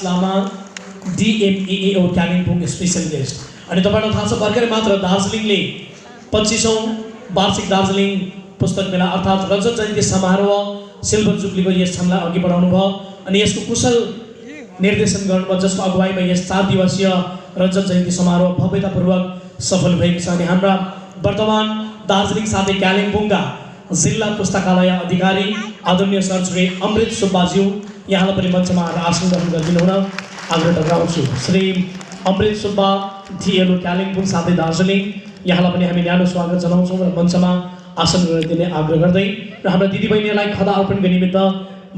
लामा DMEEO Kalimpong special guest. अनि तपाईहरुलाई थाहा छ भर्खरै मात्र दार्जिलिङले 25औं वार्षिक दार्जिलिङ पुस्तक मेला अर्थात् रजत जयन्ती समारोह सिल्भर जुब्लीको यस क्षणलाई अघि बढाउनु भयो अनि यसको कुशल निर्देशन गर्नुभयो, जसको अगुवाईमा यस 4 दिवसीय रजत जयन्ती समारोह भव्यतापूर्वक सफल भएको छ। अनि हाम्रा वर्तमान दार्जिलिङ साथै कालिम्पोङका जिल्ला पुस्तकालय अधिकारी आदरणीय सर श्री अमृत सुब्बाज्यू यहाँलाई पनि मञ्चमा आएर आसन ग्रहण गरिदिनु हुन आग्रह गराउँछु। श्री अमृत सुब्बा DLO कालिम्पोङ साथै दार्जिलिङ यहाँलाई पनि हामी न्यानो स्वागत जनाउँछौँ र मञ्चमा आसन गरिदिने आग्रह गर्दै र हाम्रा दिदीबहिनीलाई खदा अर्पण गर्ने निमित्त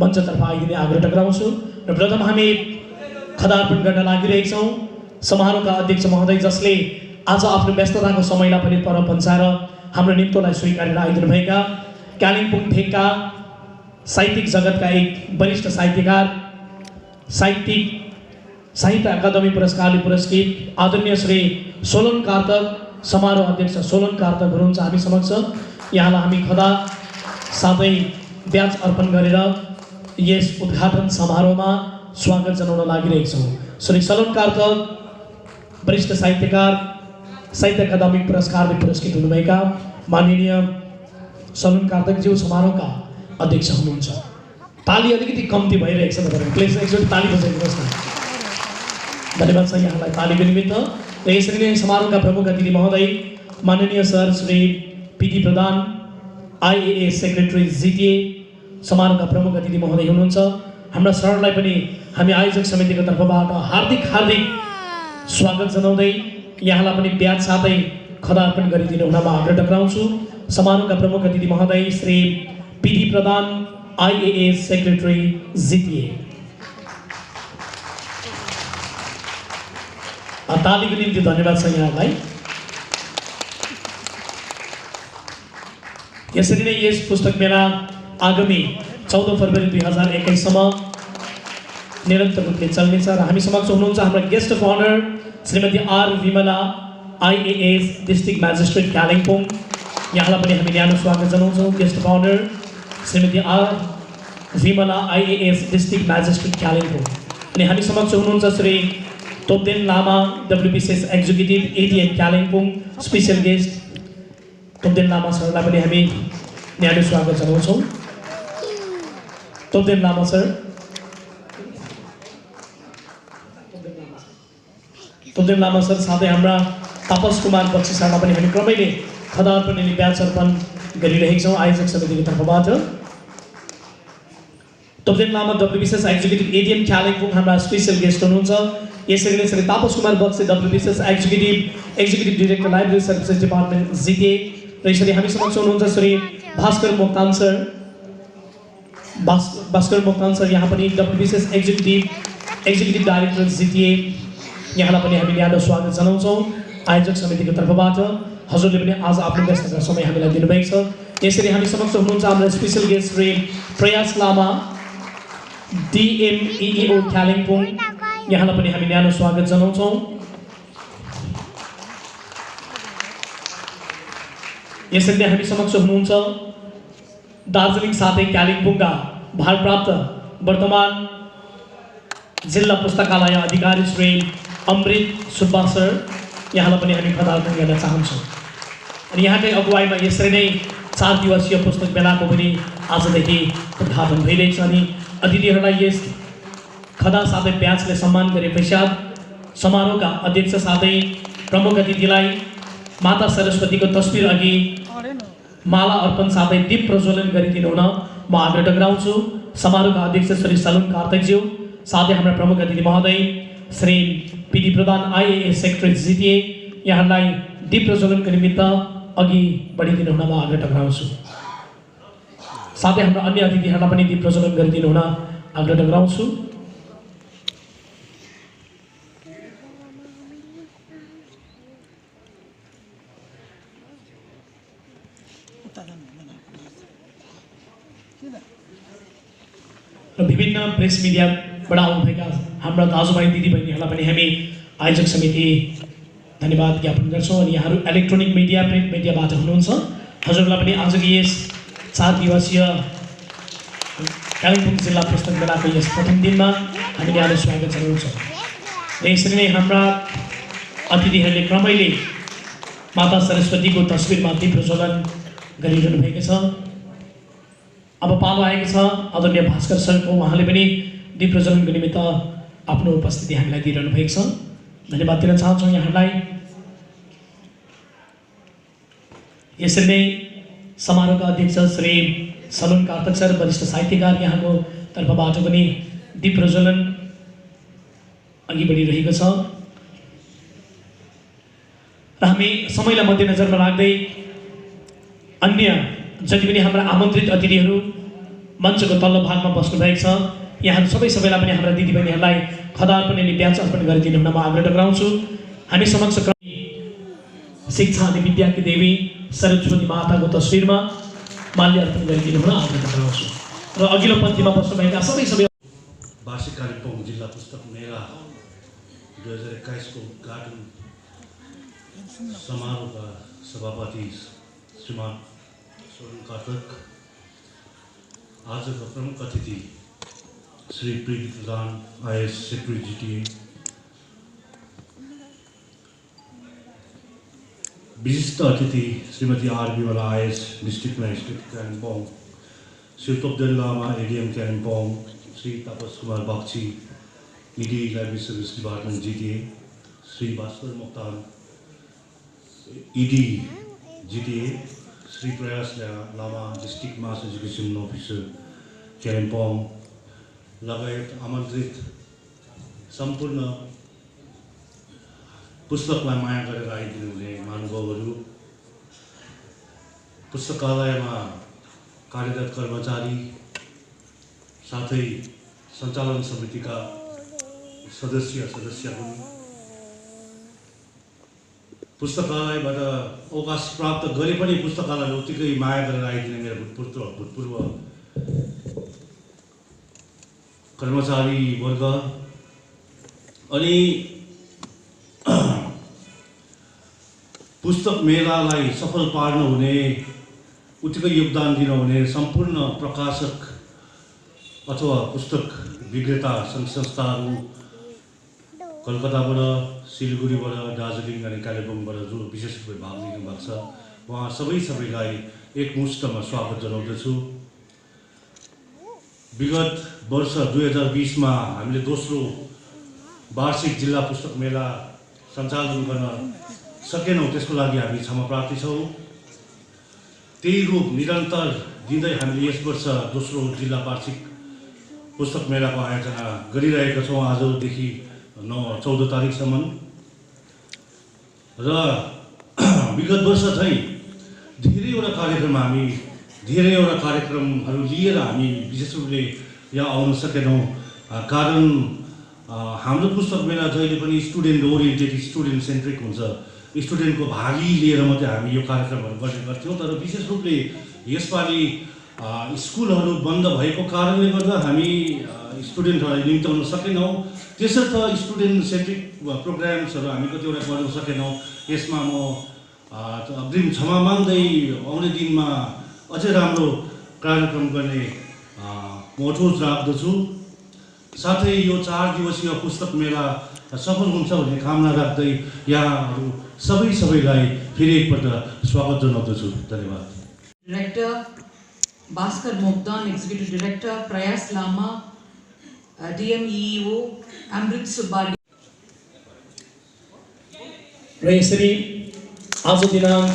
मञ्चतर्फ आइदिने आग्रह गराउँछु। र प्रथम हामी खदा अर्पण गर्न लागिरहेका छौँ समारोहका अध्यक्ष महोदय, जसले आज आफ्नो व्यस्तताको समयलाई पनि पर पन्चाएर हाम्रो निम्तोलाई स्वीकारेर आइदिनुभएका कालिम्पोङ भेगका साहित्यिक जगतका एक वरिष्ठ साहित्यकार, साहित्य अकादमी पुरस्कारले पुरस्कृत आदरणीय श्री सोलन कार्तक समारोह अध्यक्ष सोलन कार्तक हुनुहुन्छ हामी समक्ष। यहाँलाई हामी खदा साथै ब्याज अर्पण गरेर यस उद्घाटन समारोहमा स्वागत जनाउन लागिरहेका छौँ। श्री सोलन कार्तक वरिष्ठ साहित्यकार, साहित्य अकादमी पुरस्कारले पुरस्कृत हुनुभएका माननीय सोलन कार्तकज्यू समारोहका अध्यक्ष हुनुहुन्छ। ताली अलिकति कम्ती भइरहेको छ तपाईहरु, प्लिज एकचोटि ताली बजाइदिनुहोस् न। धन्यवाद छ यहाँलाई तालीको निमित्त। र यसरी नै समारोहका प्रमुख अतिथि महोदय माननीय सर श्री PD प्रधान IAS सेक्रेटरी GTA समारोहका प्रमुख अतिथि महोदय हुनुहुन्छ। हाम्रा सरलाई पनि हामी आयोजक समितिको तर्फबाट हार्दिक स्वागत जनाउँदै यहाँलाई पनि ब्याज साथै खदा अर्पण गरिदिनु हुनमा आग्रह गराउँछु। समारोहका प्रमुख अतिथि महोदय श्री PD प्रधान IAS सेक्रेटरी GTA। तालीको निम्ति धन्यवाद छ यहाँलाई। यसरी नै यस पुस्तक मेला आगामी 14 फरवरी 2021 सम्म निरन्तर रूपले चल्नेछ र हामी समक्ष हुनुहुन्छ हाम्रा guest of honour Shrimati R Vimala IAS district magistrate Kalimpong, यहाँलाई पनि हामी न्यानो स्वागत जनाउँछौँ। Guest of honour Shrimati R Vimala IAS district magistrate Kalimpong. अनि हामी समक्ष हुनुहुन्छ Shri Topden Lama WBCS executive ADM Kalimpong special guest Topden Lama सरलाई पनि हामी न्यानो स्वागत जनाउँछौँ। तोप्देन लामा सर, तोप्देन लामा सर साथै हाम्रा तापस कुमार बक्सी सरलाई पनि हामी क्रमैले खदा अर्पण अनि ब्याज अर्पण गरिरहेका छौँ आयोजक समितिको तर्फबाट। Topden Lama WBCS executive ADM Kalimpong हाम्रा स्पेशल गेस्ट हुनुहुन्छ। यसरी नै श्री तापस कुमार बक्सी WBCS executive director library services department GTA। र यसरी हामी समक्ष हुनुहुन्छ श्री भास्कर मोक्तान सर, यहाँ पनि WBCS एक्जिक्युटिभ डाइरेक्टर GTA, यहाँलाई पनि हामी न्यानो स्वागत जनाउँछौँ आयोजक समितिको तर्फबाट। हजुरले पनि आज आफ्नो व्यस्तता समय हामीलाई दिनुभएको छ। यसरी हामी समक्ष हुनुहुन्छ हाम्रो स्पेशल गेस्ट श्री प्रयास लामा DMEEO कालिम्पोङ, यहाँलाई पनि हामी न्यानो स्वागत जनाउँछौँ। यसरी नै हामी समक्ष हुनुहुन्छ दार्जिलिङ साथै कालिम्पोङका भारप्राप्त वर्तमान जिल्ला पुस्तकालय अधिकारी श्री अमृत सुब्बा सर, यहाँलाई पनि हामी खदा अर्पण गर्न चाहन्छौँ। अनि यहाँकै अगुवाईमा यसरी नै 4 दिवसीय पुस्तक मेलाको पनि आजदेखि उद्घाटन भइरहेको छ। अनि अतिथिहरूलाई यस खदा साथै ब्याजले सम्मान गरे पश्चात समारोहका अध्यक्ष साथै प्रमुख अतिथिलाई माता सरस्वतीको तस्बिर अघि माला अर्पण साथै दीप प्रज्वलन गरिदिनु हुन म आग्रह गराउँछु। समारोहका अध्यक्ष श्री सलुन कार्तकज्यू साथै हाम्रा प्रमुख अतिथि महोदय श्री PD प्रधान IAS सेक्रेटरी GTA यहाँलाई दीप प्रज्वलनको निमित्त अघि बढिदिनु हुन म आग्रह गराउँछु। साथै हाम्रा अन्य अतिथिहरूलाई पनि दीप प्रज्वलन गरिदिनु हुन आग्रह गराउँछु। र विभिन्न प्रेस मिडियाबाट आउनुभएका हाम्रा दाजुभाइ दिदीबहिनीहरूलाई पनि हामी आयोजक समिति धन्यवाद ज्ञापन गर्छौँ। अनि यहाँहरू इलेक्ट्रोनिक मिडिया, प्रिन्ट मिडियाबाट हुनुहुन्छ, हजुरलाई पनि आजको यस 4 दिवसीय कालिम्पोङ जिल्ला पुस्तक मेलाको यस प्रथम दिनमा हामीले आज स्वागत जनाउँछौँ। र यसरी नै हाम्रा अतिथिहरूले क्रमैले माता सरस्वतीको तस्बिरमा दीप प्रज्वलन गरिरहनु भएको छ। अब पालो आएको छ आदरणीय भास्कर सरको, उहाँले पनि दीप प्रज्वलनको निमित्त आफ्नो उपस्थिति हामीलाई दिइरहनु भएको छ। धन्यवाद दिन चाहन्छौँ यहाँलाई। यसरी नै समारोहका अध्यक्ष श्री सलुन कार्तक सर, वरिष्ठ साहित्यकार, यहाँको तर्फबाट पनि दीप प्रज्वलन अघि बढिरहेको छ। र हामी समयलाई मध्यनजरमा राख्दै अन्य जति पनि हाम्रा आमन्त्रित अतिथिहरू मञ्चको तल्लो भागमा बस्नुभएको छ, यहाँहरू सबैलाई पनि हाम्रा दिदीबहिनीहरूलाई खदा अर्पण अनि ब्याज अर्पण गरिदिनु हुन म आग्रह गराउँछु। हामी समक्ष शिक्षा अनि विद्याकी देवी सरस्वती माताको तस्बिरमा माल्य अर्पण गरिदिनु हुन आग्रह गराउँछु। र अघिल्लो पन्थीमा बस्नुभएका सबै वार्षिक कालिम्पोङ जिल्ला पुस्तक मेला 2021 को उद्घाटन समारोहका सभापति श्रीमान सोलन कार्तक, आजका प्रमुख अतिथि Shri Priti Pradhan IAS secretary GTA, विशिष्ट अतिथि Shrimati R Vimala IAS district magistrate Kalimpong, Shri Topden Lama ADM Kalimpong, Shri Tapas Kumar Bagchi ED library service department GTA, Shri Bhaskar Moktan ED GTA, Shri Prayas Lama district mass education officer Kalimpong लगायत आमन्त्रित सम्पूर्ण पुस्तकलाई माया गरेर आइदिनुहुने महानुभावहरू, पुस्तकालयमा कार्यरत कर्मचारी, साथै सञ्चालन समितिका सदस्यहरू, पुस्तकालयबाट अवकाश प्राप्त गरे पनि पुस्तकालयलाई उत्तिकै माया गरेर आइदिने मेरो भूतपूर्व कर्मचारी वर्ग अनि पुस्तक मेलालाई सफल पार्न हुने, उत्तिकै योगदान दिन हुने सम्पूर्ण प्रकाशक अथवा पुस्तक विक्रेता सङ्घ संस्थाहरू कलकत्ताबाट, सिलगढीबाट, दार्जिलिङ अनि कालिम्पोङबाट जो विशेष रूपले भाग लिनु भएको छ, उहाँ सबैलाई एकमुष्टमा स्वागत जनाउँदछु। विगत वर्ष 2020 मा हामीले दोस्रो वार्षिक जिल्ला पुस्तक मेला सञ्चालन गर्न सकेनौँ, त्यसको लागि हामी क्षमा प्रार्थी छौँ। त्यही रूप निरन्तर दिँदै हामीले यस वर्ष दोस्रो जिल्ला वार्षिक पुस्तक मेलाको आयोजना गरिरहेका छौँ आजदेखि 14 तारिकसम्म। र विगत वर्ष चाहिँ धेरैवटा कार्यक्रमहरू लिएर हामी विशेष रूपले यहाँ आउन सकेनौँ। कारण हाम्रो पुस्तक मेला जहिले पनि स्टुडेन्ट ओरिएन्टेड, स्टुडेन्ट सेन्ट्रिक हुन्छ। स्टुडेन्टको भागी लिएर मात्रै हामी यो कार्यक्रमहरू गर्ने गर्थ्यौँ। तर विशेष रूपले यसपालि स्कुलहरू बन्द भएको कारणले गर्दा हामी स्टुडेन्टहरूलाई निम्त्याउन सकेनौँ। त्यसर्थ स्टुडेन्ट सेन्ट्रिक प्रोग्राम्सहरू हामी कतिवटा गर्न सकेनौँ। यसमा म अग्रिम क्षमा माग्दै आउने दिनमा अझै राम्रो कार्यक्रम गर्ने मजोज राख्दछु। साथै यो 4 दिवसीय पुस्तक मेला सफल हुन्छ भन्ने कामना राख्दै यहाँहरू सबैलाई फेरि एकपल्ट स्वागत जनाउँदछु। धन्यवाद। Director Bhaskar Moktan, executive director प्रयास लामा, DMEO अमृत सुब्बा। र यसरी आज दिनाङ्क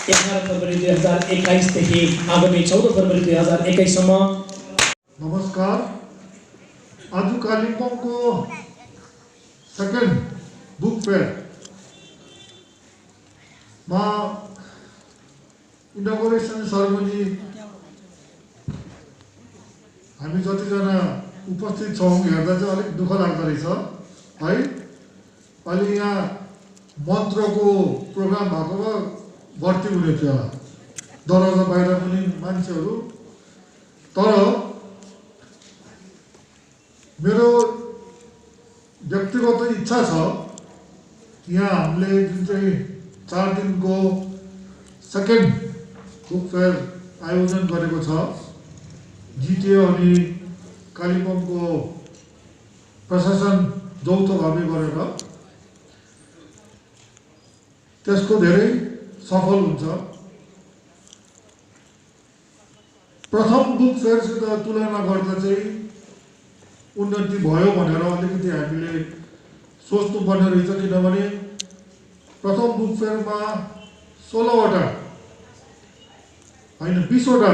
11 फरवरी 2021 देखि आगामी 14 फरवरी 2021 सम्म। नमस्कार। आज कालिम्पोङको सेकेन्ड बुक फेयरमा इनोग्रेसन सेरेमनी हामी जतिजना उपस्थित छौँ हेर्दा चाहिँ अलिक दुःख लाग्दो रहेछ है। अहिले यहाँ मन्त्रको प्रोग्राम भएको भए भर्ती हुने थियो दरवाजा बाहिर पनि मान्छेहरू। तर मेरो व्यक्तिगत इच्छा छ यहाँ हामीले जुन चाहिँ 4 दिनको सेकेन्ड बुक फेयर आयोजन गरेको छ जिटिए अनि कालिम्पोङको प्रशासन यौथभावे गरेर त्यसको धेरै सफल हुन्छ। प्रथम बुक फेयरसित तुलना गर्दा चाहिँ उन्नति भयो भनेर अलिकति हामीले सोच्नुपर्ने रहेछ, किनभने प्रथम बुक फेयरमा 16वटा होइन 20वटा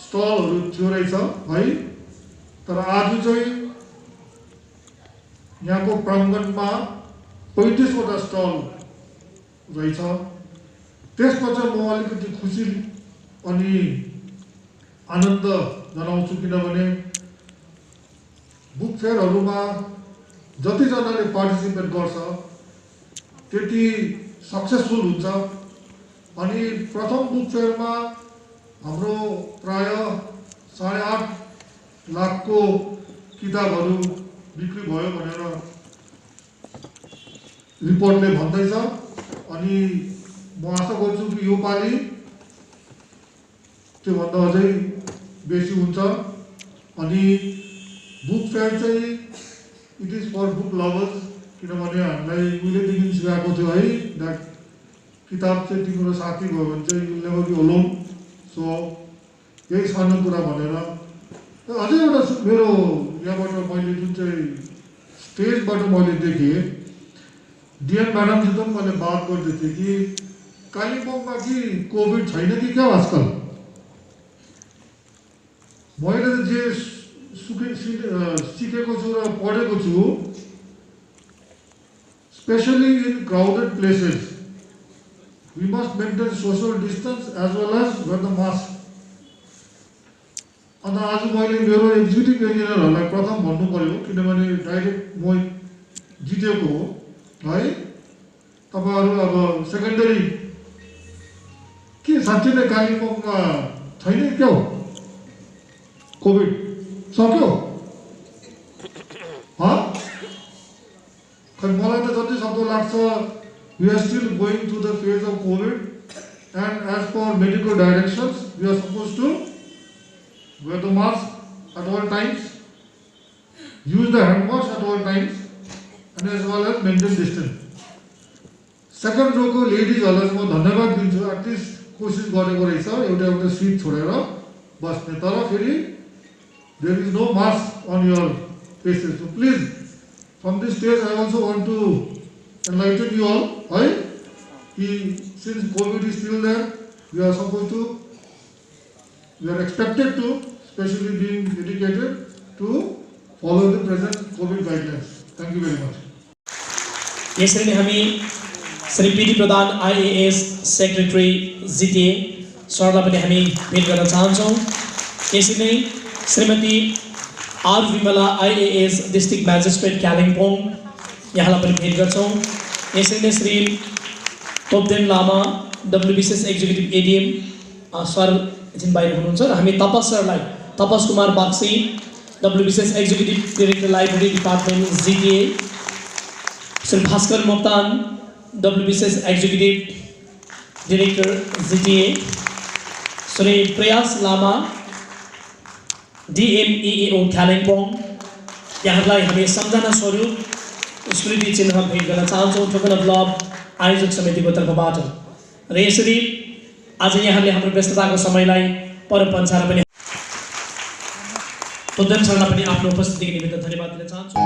स्टलहरू थियो रहेछ है। तर आज चाहिँ यहाँको प्राङ्गणमा 35वटा स्टल रहेछ। त्यसमा चाहिँ म अलिकति खुसी अनि आनन्द जनाउँछु, किनभने बुक फेयरहरूमा जतिजनाले पार्टिसिपेट गर्छ त्यति सक्सेसफुल हुन्छ। अनि प्रथम बुक फेयरमा हाम्रो प्राय 8.5 लाखको किताबहरू बिक्री भयो भनेर रिपोर्टले भन्दैछ। अनि म आशा गर्छु कि यो पालि त्योभन्दा अझै बेसी हुन्छ। अनि बुक फेयर चाहिँ it is for book lovers, किनभने हामीलाई उहिलेदेखि सिकाएको थियो है द्याट किताब चाहिँ तिम्रो साथी भयो भने चाहिँ you never be alone. So यही सानो कुरा भनेर अझै एउटा मेरो यहाँबाट मैले जुन चाहिँ स्टेजबाट मैले देखेँ, डिएन म्याडमसित पनि मैले बात गर्दै थिएँ कि कालिम्पोङमा कि कोभिड छैन कि क्या आजकल। मैले जे सिकेको छु र पढेको छु, specially in crowded places we must maintain social distance as well as wear the mask. अन्त आज मैले मेरो एक्जिक्युटिभ इन्जिनियरहरूलाई प्रथम भन्नु पर्यो, किनभने डाइरेक्ट म जितेको हो है। तपाईँहरू अब सेकेन्डरी के साँच्चै नै कालिम्पोङमा छैन क्या हो, कोभिड सक्यो खै मलाई त जति सक्दो लाग्छ we are still going through the phase of COVID and as per medical directions we are suppose to wear the mask at all times, use the hand wash at all times, and as well as maintain distance. Second रोको लेडिजहरूलाई म धन्यवाद दिन्छु, at least कोसिस गरेको रहेछ एउटा seat छोडेर बस्ने। तर फेरि there is no mask on your faces. So please from this stage I also want to enlighten you all है कि since Covid is still there we are suppose to we are expected to, especially being dedicated, to follow the present COVID guidelines. Thank you very much. यसरी नै हामी Shri PD Pradhan IAS secretary GTA सरलाई पनि हामी भेट गर्न चाहन्छौँ। यसरी नै Shrimati R Vimala IAS district magistrate Kalimpong यहाँलाई पनि भेट गर्छौँ। यसरी नै Shri Topden Lama WBCS executive ADM sir एकछिन बाहिर हुनुहुन्छ र हामी तपस सरलाई, Tapas Kumar Bagchi WBCS executive director library department GTA, Shri Bhaskar Moktan WBCS executive director GTA, Shri Prayas Lama DMEAO Kalimpong यहाँहरूलाई हामी सम्झना स्वरूप स्मृति चिन्ह भेट गर्न चाहन्छौँ टोकन अफ लभ आयोजक समितिको तर्फबाट। र यसरी आज यहाँले हाम्रो व्यस्तताको समयलाई परपञ्चार पनि तोपदेन सरलाई पनि आफ्नो उपस्थितिको निमित्त धन्यवाद दिन चाहन्छु।